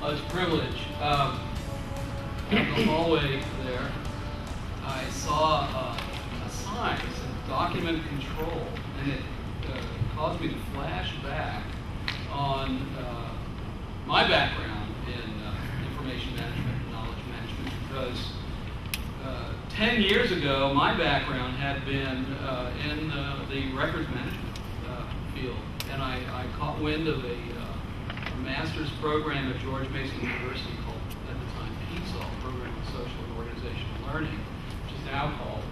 It's a privilege. In the hallway there, I saw a sign that said document control, and it caused me to flash back on my background in information management and knowledge management, because 10 years ago, my background had been in the records management field, and I caught wind of a master's program at George Mason University called, at the time, PSOL, Program of Social and Organizational Learning, which is now called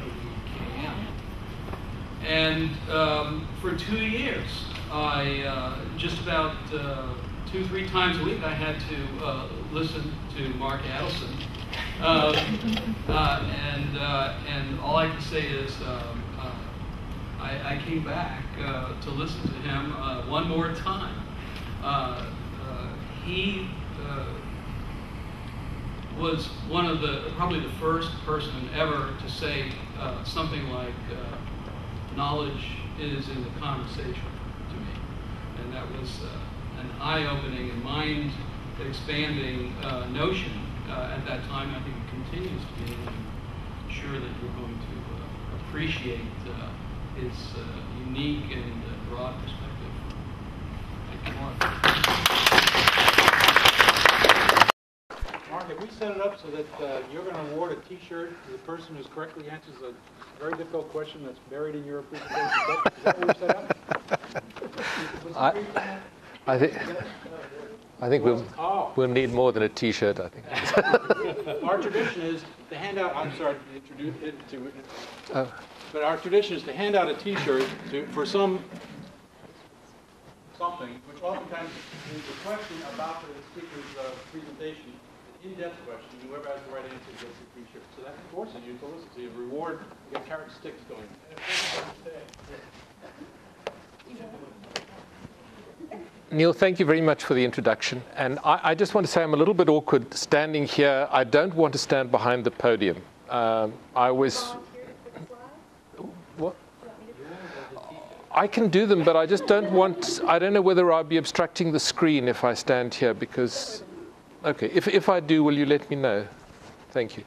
OEKM. And for 2 years, I just about 2-3 times a week, I had to listen to Mark Addleson. And all I can say is I came back to listen to him one more time. He was one of probably the first person ever to say something like, knowledge is in the conversation to me. And that was an eye-opening and mind-expanding notion at that time. I think it continues to be, and I'm sure that you're going to appreciate his unique and broad perspective. Thank you, Mark. Mark, have we set it up so that you're going to award a T-shirt to the person who correctly answers a very difficult question that's buried in your presentation? Is that what we've set up? I think we'll need more than a T-shirt, I think. Our tradition is to hand out, I'm sorry to introduce it to, but our tradition is to hand out a T-shirt for something, which oftentimes is a question about the speaker's presentation, an in-depth question. Whoever has the right answer gets a T-shirt. So that forces you to listen to your reward. You get carrot sticks going. Neil, thank you very much for the introduction. And I just want to say I'm a little bit awkward standing here. I don't want to stand behind the podium. I was... What? I can do them, but I just don't want... I don't know whether I'll be obstructing the screen if I stand here, because... Okay, if I do, will you let me know? Thank you.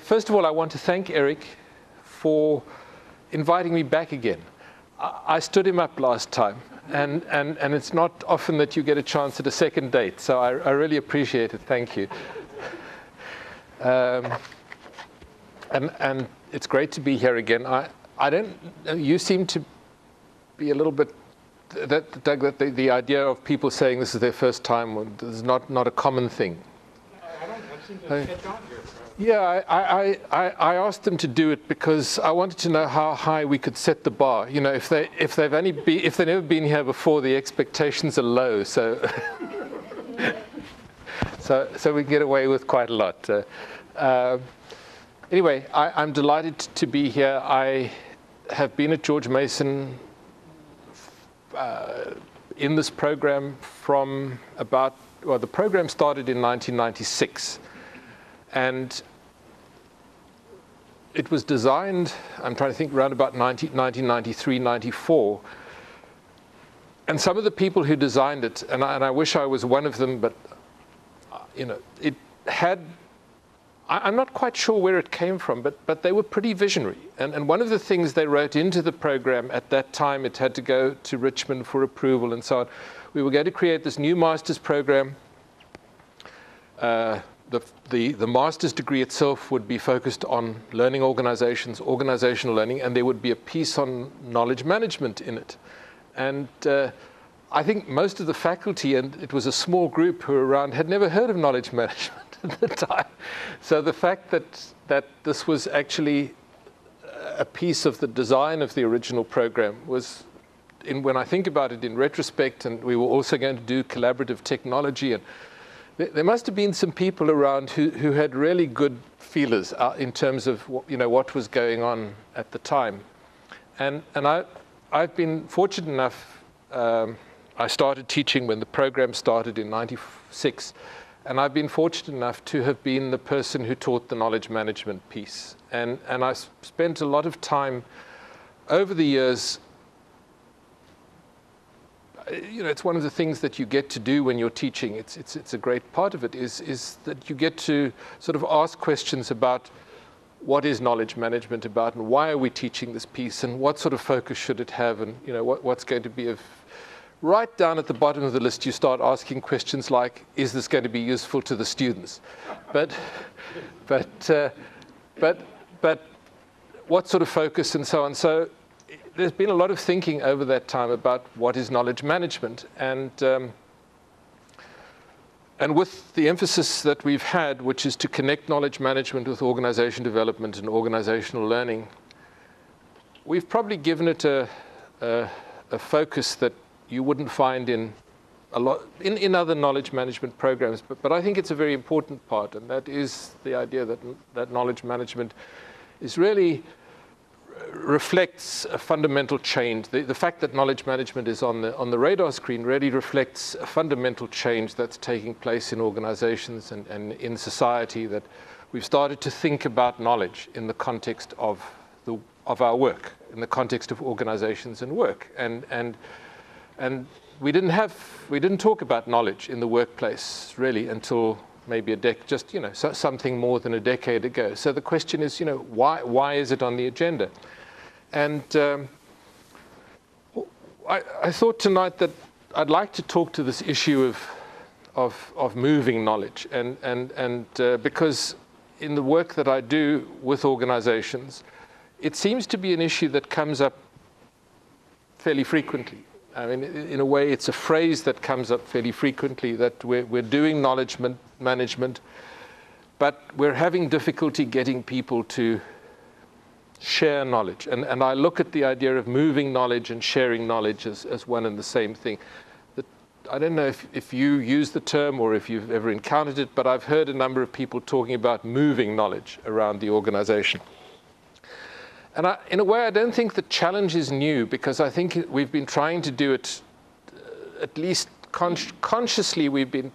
First of all, I want to thank Eric for inviting me back again. I stood him up last time. And it's not often that you get a chance at a second date, so I really appreciate it. Thank you. And it's great to be here again. You seem to be a little bit, Doug, that the idea of people saying this is their first time is not a common thing. I seem to catch on here. Yeah, I asked them to do it because I wanted to know how high we could set the bar. You know, if they've never been here before, the expectations are low. So so we can get away with quite a lot. Anyway, I'm delighted to be here. I have been at George Mason in this program from the program started in 1996. And it was designed, I'm trying to think, around about 1993, 94. And some of the people who designed it, and I wish I was one of them, but it had, I'm not quite sure where it came from, but they were pretty visionary. And one of the things they wrote into the program at that time, it had to go to Richmond for approval and so on. We were going to create this new master's program. The master's degree itself would be focused on learning organizations, organizational learning, and there would be a piece on knowledge management in it. And I think most of the faculty, and it was a small group who were around, had never heard of knowledge management at the time. So the fact that this was actually a piece of the design of the original program was, when I think about it in retrospect, and we were also going to do collaborative technology, and there must have been some people around who had really good feelers in terms of what was going on at the time. And I've been fortunate enough, I started teaching when the program started in 96, and I've been fortunate enough to have been the person who taught the knowledge management piece. And I spent a lot of time over the years it's one of the things that you get to do when you're teaching. It's a great part of it is that you get to sort of ask questions about what is knowledge management about, and why are we teaching this piece, and what sort of focus should it have, and what's going to be of. Right down at the bottom of the list, you start asking questions like, is this going to be useful to the students? But what sort of focus and so on. So there's been a lot of thinking over that time about what is knowledge management. And with the emphasis that we've had, which is to connect knowledge management with organization development and organizational learning, we've probably given it a focus that you wouldn't find in in other knowledge management programs, but I think it's a very important part, and that is the idea that knowledge management is really reflects a fundamental change. The fact that knowledge management is on the radar screen really reflects a fundamental change that's taking place in organizations and in society, that we've started to think about knowledge in the context of our work, in the context of organizations and work. And we didn't talk about knowledge in the workplace really until maybe something more than a decade ago. So the question is, why is it on the agenda? And I thought tonight that I'd like to talk to this issue of moving knowledge, and because in the work that I do with organizations, it seems to be an issue that comes up fairly frequently. I mean, in a way, it's a phrase that comes up fairly frequently, that we're doing knowledge management, but we're having difficulty getting people to share knowledge. And I look at the idea of moving knowledge and sharing knowledge as one and the same thing. I don't know if you use the term or if you've ever encountered it, but I've heard a number of people talking about moving knowledge around the organization. And in a way, I don't think the challenge is new, because I think we've been trying to do it, at least consciously. We've been,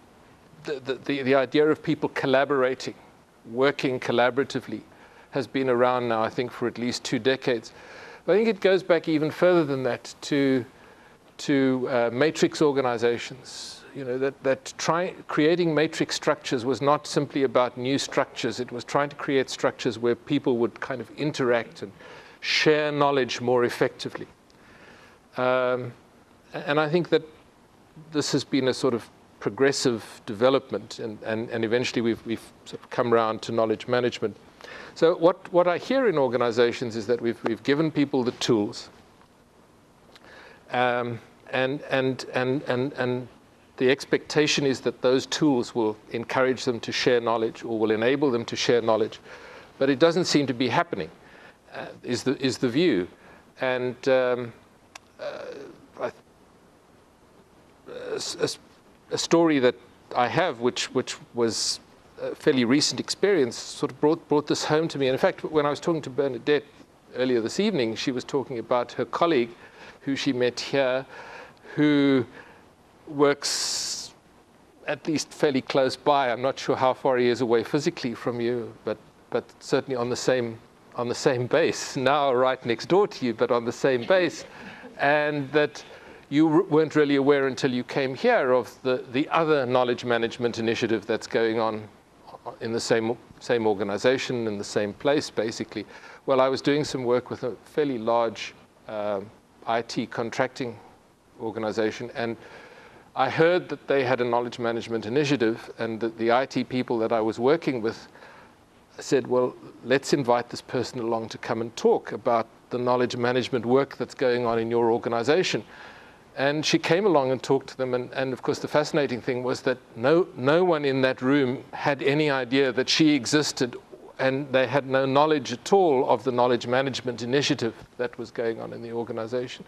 the idea of people collaborating, working collaboratively, has been around now, I think, for at least 2 decades. But I think it goes back even further than that to matrix organizations. Creating matrix structures was not simply about new structures. It was trying to create structures where people would kind of interact and share knowledge more effectively. And I think that this has been a sort of progressive development, and eventually we've sort of come around to knowledge management. So what I hear in organizations is that we've given people the tools, and the expectation is that those tools will encourage them to share knowledge or will enable them to share knowledge, but it doesn't seem to be happening, is the view. And a story that I have, which was a fairly recent experience, sort of brought this home to me. And in fact, when I was talking to Bernadette earlier this evening, she was talking about her colleague who she met here, who works at least fairly close by. I'm not sure how far he is away physically from you, but certainly on the same base. Now right next door to you, but on the same base. And that you weren't really aware until you came here of the other knowledge management initiative that's going on in the same organization, in the same place, basically. Well, I was doing some work with a fairly large IT contracting organization, and I heard that they had a knowledge management initiative, and that the IT people that I was working with said, well, let's invite this person along to come and talk about the knowledge management work that's going on in your organization. And she came along and talked to them, and of course the fascinating thing was that no one in that room had any idea that she existed, and they had no knowledge at all of the knowledge management initiative that was going on in the organization.